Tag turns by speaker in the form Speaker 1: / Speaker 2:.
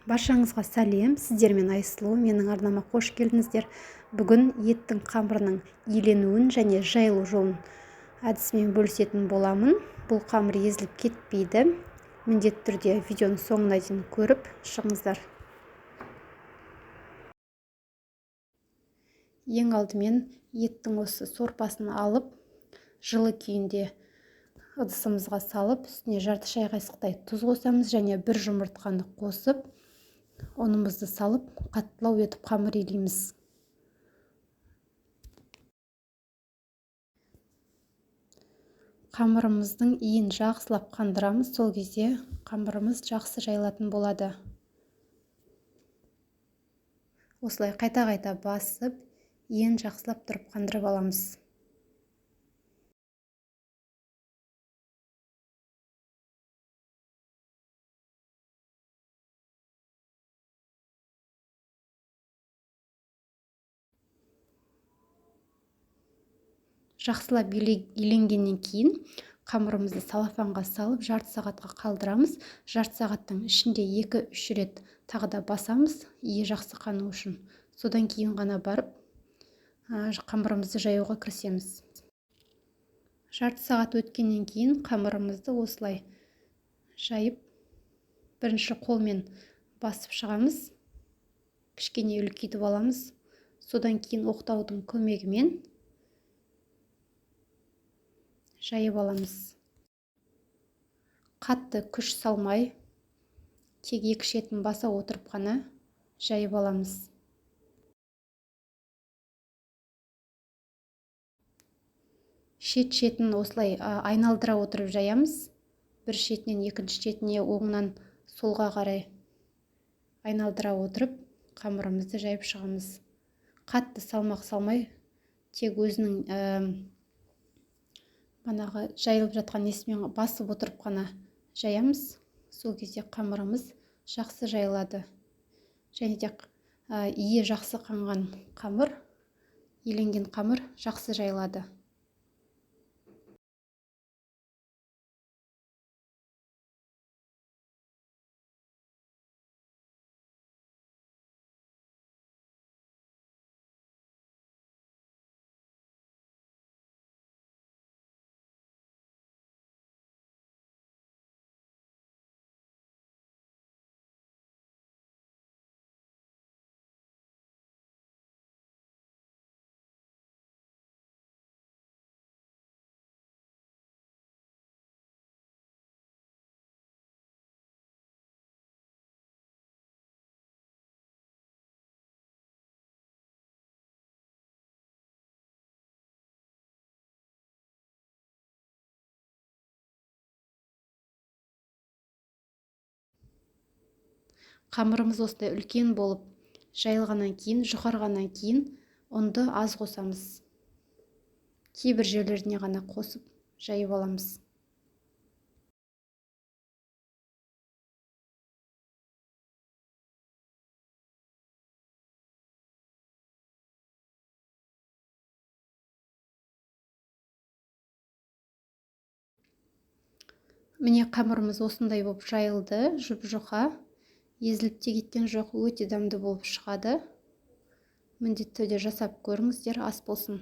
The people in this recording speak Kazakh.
Speaker 1: Баршаңызға сәлем, сіздермен Айсұлу, менің арнама қош келдіңіздер. Бүгін еттің қамырының иленуін және жайылу жолын әдісімен бөлісетін боламын. Бұл қамыр езіліп кетпейді. Міндетті түрде видеоны соңына дейін көріп шығыңыздар. Ең алдымен еттің осы сорпасын алып, жылы күйінде ыдысымызға салып, үстіне жарты шай қасықтай тұз қосамыз және бір жұмыртқаны қосып, ұнымызды салып, қаттылау етіп қамыр илейміз. Қамырымыздың иін жақсылап қандырамыз, сол кезде қамырымыз жақсы жайылатын болады. Осылай қайта-қайта басып, иін жақсылап тұрып қандырып аламыз. Жақсылап иленгеннен кейін қамырымызды салафанға салып жарты сағатқа қалдырамыз. Жарты сағаттың ішінде 2-3 рет тағы да басамыз, иі жақсы қану үшін. Содан кейін ғана барып қамырымызды жаюға кірісеміз. Жарты сағат өткеннен кейін қамырымызды осылай жайып, бірінші қолмен басып шығамыз, кішкене үлкейтіп аламыз. Содан кейін оқтаудың көмегімен жайып аламыз. Қатты күш салмай, тек екі шетін баса отырып қана жайып аламыз. Шет-шетін осылай айналдыра отырып жаямыз. Бір шетінен екінші шетіне оңнан солға қарай айналдыра отырып қамырымызды жайып шығамыз. Қатты салмақ салмай, тек өзінің жайылып жатқан несімен басып отырып қана жаямыз. Сол кезде қамырымыз жақсы жайылады. Және де иі жақсы қанған қамыр, иленген қамыр жақсы жайылады. Қамырымыз осындай үлкен болып жайылғаннан кейін, жұқарғаннан кейін ұнды аз қосамыз. Кейбір жерлеріне ғана қосып жайып аламыз. Міне қамырымыз осындай болып жайылды, жұп-жұқа, езіліп те кеткен жоқ, өте дәмді болып шығады. Міндетті түрде жасап көріңіздер, ас болсын.